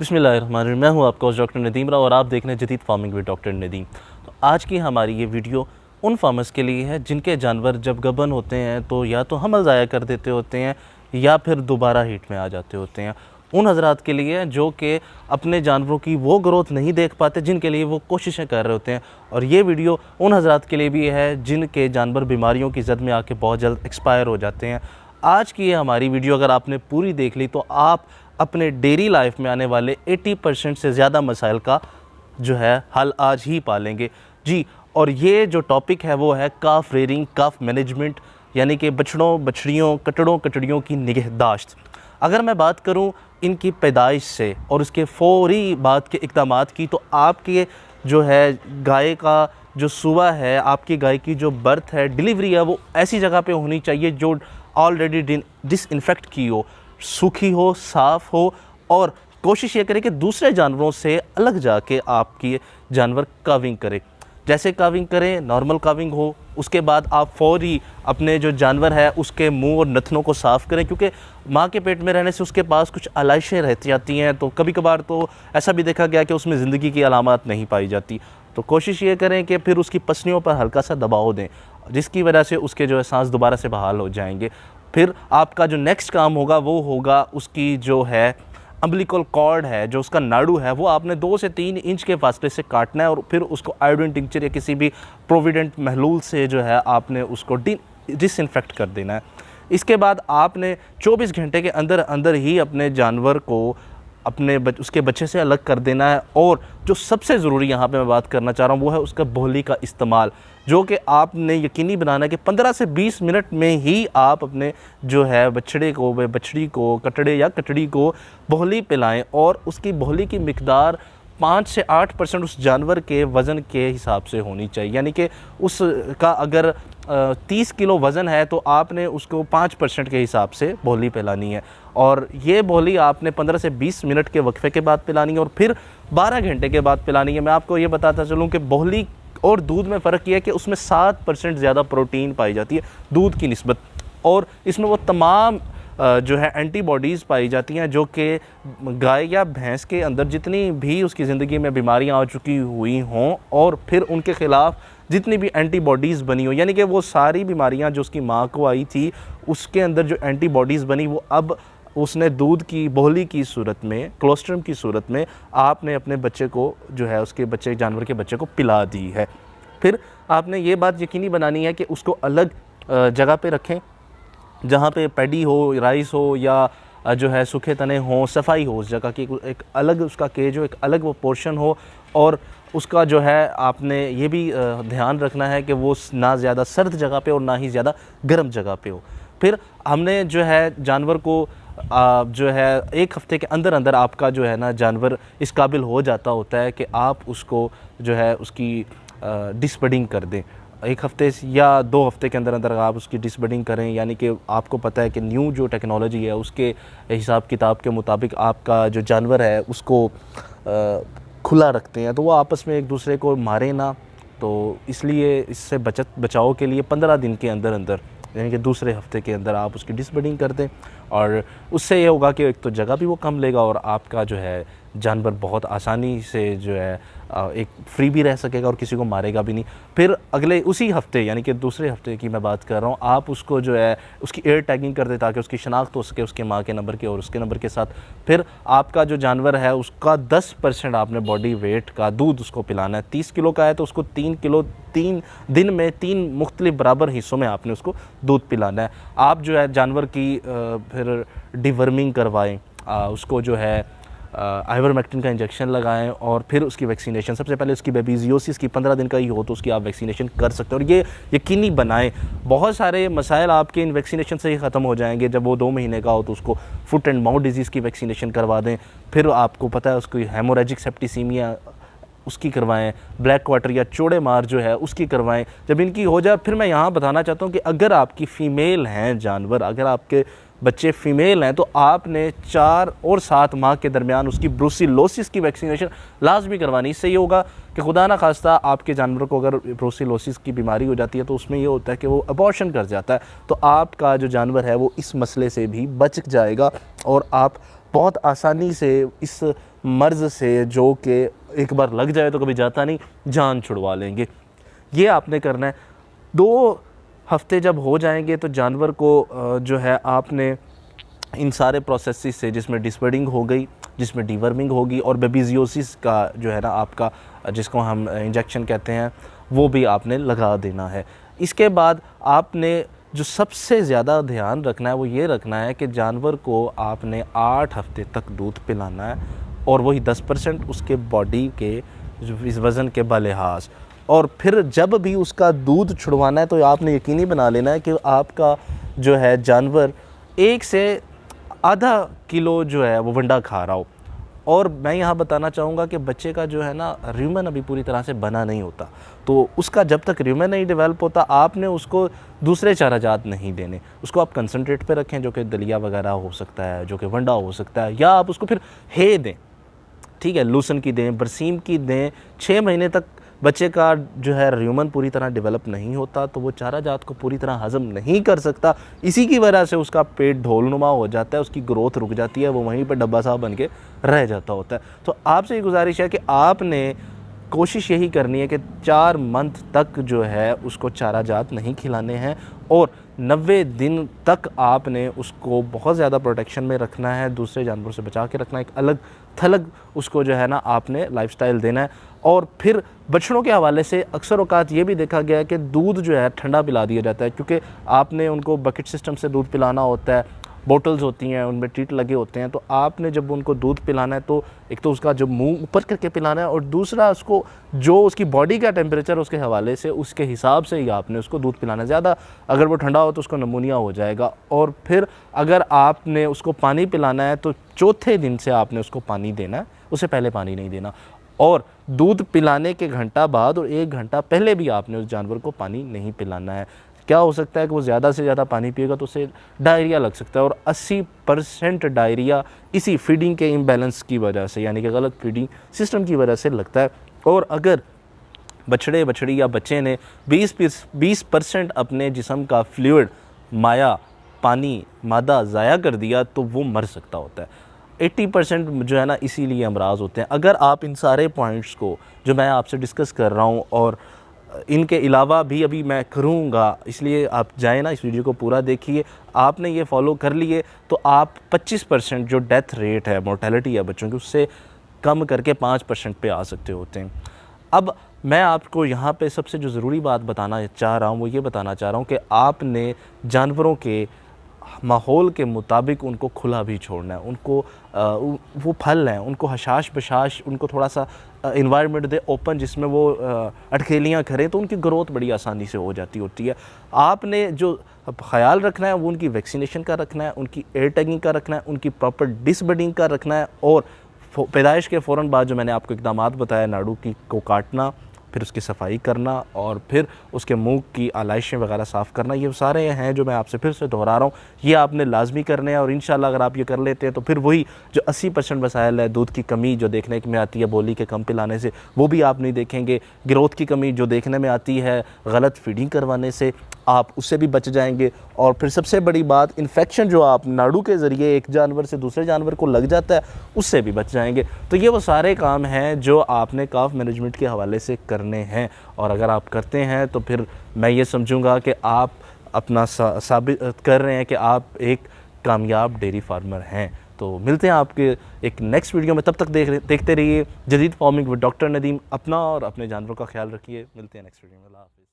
बिस्मिल्लाहिर्रहमानिर्रहीम। मैं हूं आपका होस्ट डॉक्टर नदीम राव और आप देख रहे हैं जदीद फार्मिंग विद डॉक्टर नदीम। तो आज की हमारी ये वीडियो उन फार्मर्स के लिए है जिनके जानवर जब गबन होते हैं तो या तो हमल ज़ाया कर देते होते हैं या फिर दोबारा हीट में आ जाते होते हैं। उन हजरात के लिए जो कि अपने जानवरों की वो ग्रोथ नहीं देख पाते जिनके लिए वो कोशिशें कर रहे होते हैं। और ये वीडियो उन हजरात के लिए भी है जिनके जानवर बीमारियों की जद में आके बहुत जल्द एक्सपायर हो जाते हैं। आज की ये हमारी वीडियो अगर आपने पूरी देख ली तो आप अपने डेली लाइफ में आने वाले 80% से ज़्यादा मसाइल का जो है हल आज ही पालेंगे जी। और ये जो टॉपिक है वो है काफ रेयरिंग, काफ मैनेजमेंट, यानी कि बछड़ों बछड़ियों कटड़ों कटड़ियों की निगहदाश्त। अगर मैं बात करूं इनकी पैदाइश से और उसके फौरी बाद के इक़दामात की, तो आपके जो है गाय का जो सुबह है, आपकी गाय की जो बर्थ है, डिलीवरी है, वो ऐसी जगह पे होनी चाहिए जो ऑलरेडी डिसइंफेक्ट की हो, सूखी हो, साफ़ हो। और कोशिश ये करें कि दूसरे जानवरों से अलग जाके आपकी जानवर काविंग करे। जैसे काविंग करें, नॉर्मल काविंग हो, उसके बाद आप फौरी अपने जो जानवर है उसके मुंह और नथनों को साफ़ करें, क्योंकि माँ के पेट में रहने से उसके पास कुछ आलाइशें रहती जाती हैं। तो कभी कभार तो ऐसा भी देखा गया कि उसमें ज़िंदगी की अलामत नहीं पाई जाती। तो कोशिश ये करें कि फिर उसकी पसलियों पर हल्का सा दबाव दें, जिसकी वजह से उसके जो है सांस दोबारा से बहाल हो जाएंगे। फिर आपका जो नेक्स्ट काम होगा वो होगा उसकी जो है अम्बिलिकल कॉर्ड है, जो उसका नाड़ू है, वो आपने 2 से 3 इंच के फासले से काटना है और फिर उसको आयोडीन टिंचर या किसी भी प्रोविडेंट महलूल से जो है आपने उसको डिसइंफेक्ट कर देना है। इसके बाद आपने 24 घंटे के अंदर अंदर ही अपने जानवर को उसके बच्चे से अलग कर देना है। और जो सबसे ज़रूरी यहाँ पे मैं बात करना चाह रहा हूँ वो है उसका बोहली का इस्तेमाल, जो कि आपने यकीनी बनाना है कि 15 से 20 मिनट में ही आप अपने जो है बछड़े को, बछड़ी को, कटड़े या कटड़ी को बोहली पिलाएं। और उसकी बोहली की मिकदार 5 से 8% उस जानवर के वज़न के हिसाब से होनी चाहिए। यानी कि उसका अगर 30 किलो वज़न है तो आपने उसको 5% के हिसाब से बोहली पिलानी है। और ये बोहली आपने 15 से 20 मिनट के वक्फे के बाद पिलानी है और फिर 12 घंटे के बाद पिलानी है। मैं आपको ये बताता चलूँ कि बोहली और दूध में फ़र्क ये है कि उसमें 7% ज़्यादा प्रोटीन पाई जाती है दूध की निस्बत, और इसमें वो तमाम जो है एंटीबॉडीज़ पाई जाती हैं जो कि गाय या भैंस के अंदर जितनी भी उसकी ज़िंदगी में बीमारियां आ चुकी हुई हों और फिर उनके ख़िलाफ़ जितनी भी एंटीबॉडीज़ बनी हो, यानी कि वो सारी बीमारियां जो उसकी माँ को आई थी उसके अंदर जो एंटीबॉडीज़ बनी वो अब उसने दूध की बोहली की सूरत में, क्लोस्ट्रम की सूरत में आपने अपने बच्चे को जो है उसके बच्चे जानवर के बच्चे को पिला दी है। फिर आपने ये बात यकीनी बनानी है कि उसको अलग जगह पे रखें जहाँ पे पैडी हो, राइस हो या जो है सूखे तने हों, सफाई हो उस जगह की, एक अलग उसका केज हो, एक अलग वो पोर्शन हो। और उसका जो है आपने ये भी ध्यान रखना है कि वो ना ज़्यादा सर्द जगह पे और ना ही ज़्यादा गर्म जगह पे हो। फिर हमने जो है जानवर को जो है 1 हफ़्ते के अंदर अंदर आपका जो है ना जानवर इस काबिल हो जाता होता है कि आप उसको जो है उसकी डिसबडिंग कर दें। 1 हफ़्ते या 2 हफ़्ते के अंदर अंदर आप उसकी डिसबडिंग करें, यानी कि आपको पता है कि न्यू जो टेक्नोलॉजी है उसके हिसाब किताब के मुताबिक आपका जो जानवर है उसको खुला रखते हैं तो वो आपस में एक दूसरे को मारे ना। तो इसलिए इससे बचाव के लिए 15 दिन के अंदर अंदर, यानी कि दूसरे हफ्ते के अंदर आप उसकी डिसबडिंग कर दें। और उससे ये होगा कि एक तो जगह भी वो कम लेगा और आपका जो है जानवर बहुत आसानी से जो है एक फ्री भी रह सकेगा और किसी को मारेगा भी नहीं। फिर अगले उसी हफ्ते, यानी कि दूसरे हफ्ते की मैं बात कर रहा हूँ, आप उसको जो है उसकी एयर टैगिंग कर दें ताकि उसकी शनाख्त हो सके उसके माँ के नंबर के और उसके नंबर के साथ। फिर आपका जो जानवर है उसका 10% आपने बॉडी वेट का दूध उसको पिलाना है। 30 किलो का है तो उसको 3 किलो 3 दिन में 3 मुख्तलिफ बराबर हिस्सों में आपने उसको दूध पिलाना है। आप जो है जानवर की फिर डिवर्मिंग करवाएं, उसको जो है आइवरमेक्टिन का इंजेक्शन लगाएं और फिर उसकी वैक्सीनेशन, सबसे पहले उसकी बेबीजियोसिस की 15 दिन का ही हो तो उसकी आप वैक्सीनेशन कर सकते हैं। और ये यकीनी बनाएं, बहुत सारे मसाइल आपके इन वैक्सीनेशन से ही ख़त्म हो जाएंगे। जब वो 2 महीने का हो तो उसको फुट एंड माउथ डिजीज़ की वैक्सीनेशन करवा दें। फिर आपको पता है उसको हेमोरेजिक सेप्टिसीमिया उसकी करवाएं, ब्लैक क्वार्टर या चौड़े मार जो है उसकी करवाएं। जब इनकी हो जाए, फिर मैं यहाँ बताना चाहता हूँ कि अगर आपकी फ़ीमेल हैं जानवर, अगर आपके बच्चे फीमेल हैं तो आपने 4 और 7 माह के दरमियान उसकी ब्रूसिलोसिस की वैक्सीनेशन लाजमी करवानी। इससे ये होगा कि खुदा ना खास्ता आपके जानवर को अगर ब्रूसिलोसिस की बीमारी हो जाती है तो उसमें ये होता है कि वो अबॉर्शन कर जाता है, तो आपका जो जानवर है वो इस मसले से भी बच जाएगा और आप बहुत आसानी से इस मर्ज़ से, जो कि एक बार लग जाए तो कभी जाता नहीं, जान छुड़वा लेंगे। ये आपने करना है। 2 हफ्ते जब हो जाएंगे तो जानवर को जो है आपने इन सारे प्रोसेसेस से, जिसमें डिसबर्डिंग हो गई, जिसमें डीवर्मिंग होगी और बेबीजियोसिस का जो है ना आपका, जिसको हम इंजेक्शन कहते हैं, वो भी आपने लगा देना है। इसके बाद आपने जो सबसे ज़्यादा ध्यान रखना है वो ये रखना है कि जानवर को आपने 8 हफ्ते तक दूध पिलाना है, और वही 10% उसके बॉडी के इस वज़न के बलिहाज। और फिर जब भी उसका दूध छुड़वाना है तो आपने यकीनी बना लेना है कि आपका जो है जानवर 1 से आधा किलो जो है वो वंडा खा रहा हो। और मैं यहाँ बताना चाहूँगा कि बच्चे का जो है ना र्यूमन अभी पूरी तरह से बना नहीं होता, तो उसका जब तक र्यूमन नहीं डेवलप होता आपने उसको दूसरे चाराजात नहीं देने। उसको आप कंसनट्रेट पे रखें, जो कि दलिया वगैरह हो सकता है, जो कि वंडा हो सकता है, या आप उसको फिर हे दें, ठीक है, लूसन की दें, बरसीम की दें। 6 महीने तक बच्चे का जो है र्यूमन पूरी तरह डेवलप नहीं होता, तो वो चारा जात को पूरी तरह हज़म नहीं कर सकता। इसी की वजह से उसका पेट ढोलनुमा हो जाता है, उसकी ग्रोथ रुक जाती है, वो वहीं पर डब्बा साहब बन के रह जाता होता है। तो आपसे ये गुजारिश है कि आपने कोशिश यही करनी है कि 4 मंथ तक जो है उसको चारा जात नहीं खिलाने हैं, और 90 दिन तक आपने उसको बहुत ज़्यादा प्रोटेक्शन में रखना है, दूसरे जानवरों से बचा के रखना है। एक अलग थलग उसको जो है ना आपने लाइफस्टाइल देना है। और फिर बछड़ों के हवाले से अक्सर औकात ये भी देखा गया है कि दूध जो है ठंडा पिला दिया जाता है, क्योंकि आपने उनको बकेट सिस्टम से दूध पिलाना होता है, बोटल्स होती हैं, उनमें टीट लगे होते हैं। तो आपने जब उनको दूध पिलाना है तो एक तो उसका जब मुंह ऊपर करके पिलाना है, और दूसरा उसको जो उसकी बॉडी का टेम्परेचर उसके हवाले से, उसके हिसाब से ही आपने उसको दूध पिलाना है। ज़्यादा अगर वो ठंडा हो तो उसको नमूनिया हो जाएगा। और फिर अगर आपने उसको पानी पिलाना है तो चौथे दिन से आपने उसको पानी देना है, उससे पहले पानी नहीं देना। और दूध पिलाने के घंटा बाद और 1 घंटा पहले भी आपने उस जानवर को पानी नहीं पिलाना है। क्या हो सकता है कि वो ज़्यादा से ज़्यादा पानी पिएगा तो उसे डायरिया लग सकता है, और 80% डायरिया इसी फीडिंग के इम्बैलेंस की वजह से, यानी कि गलत फीडिंग सिस्टम की वजह से लगता है। और अगर बछड़े बछड़ी या बच्चे ने 20% अपने जिस्म का फ्लूइड, माया, पानी, मादा ज़ाया कर दिया तो वो मर सकता होता है। 80% जो है ना इसीलिए अमराज होते हैं। अगर आप इन सारे पॉइंट्स को जो मैं आपसे डिस्कस कर रहा हूँ, और इनके अलावा भी अभी मैं करूँगा, इसलिए आप जाएँ ना, इस वीडियो को पूरा देखिए, आपने ये फॉलो कर लिए तो आप 25% जो डेथ रेट है, मोर्टेलिटी है बच्चों की, उससे कम करके 5% पे आ सकते होते हैं। अब मैं आपको यहाँ पे सबसे जो ज़रूरी बात बताना चाह रहा हूँ वो ये बताना चाह रहा हूँ कि आपने जानवरों के माहौल के मुताबिक उनको खुला भी छोड़ना है। उनको वो फल हैं, उनको हशाश बशाश, उनको थोड़ा सा इन्वायरमेंट दे ओपन, जिसमें वो अटखेलियाँ करें, तो उनकी ग्रोथ बड़ी आसानी से हो जाती होती है। आपने जो ख्याल रखना है वो उनकी वैक्सीनेशन का रखना है, उनकी एयर टैगिंग का रखना है, उनकी प्रॉपर डिसबर्डिंग का रखना है, और पैदाइश के फ़ौरन बाद जो मैंने आपको इक़दामात बताया, नाड़ू की को काटना, फिर उसकी सफाई करना, और फिर उसके मुंह की आलाइशें वगैरह साफ़ करना, ये सारे हैं जो मैं आपसे फिर से दोहरा रहा हूँ, ये आपने लाजमी करने हैं। और इंशाल्लाह अगर आप ये कर लेते हैं तो फिर वही जो 80% मसाइल है, दूध की कमी जो देखने में आती है बोली के कम पिलाने से, वो भी आप नहीं देखेंगे। ग्रोथ की कमी जो देखने में आती है गलत फीडिंग करवाने से, आप उससे भी बच जाएंगे। और फिर सबसे बड़ी बात, इन्फेक्शन जो आप नाड़ू के ज़रिए एक जानवर से दूसरे जानवर को लग जाता है, उससे भी बच जाएंगे। तो ये वो सारे काम हैं जो आपने काफ मैनेजमेंट के हवाले से करने हैं, और अगर आप करते हैं तो फिर मैं ये समझूंगा कि आप अपना साबित कर रहे हैं कि आप एक कामयाब डेयरी फार्मर हैं। तो मिलते हैं आपके एक नेक्स्ट वीडियो में, तब तक देखते रहिए जदीद फार्मिंग विद डॉक्टर नदीम। अपना और अपने जानवरों का ख्याल रखिए। मिलते हैं नेक्स्ट वीडियो में। अल्लाह हाफ़िज़।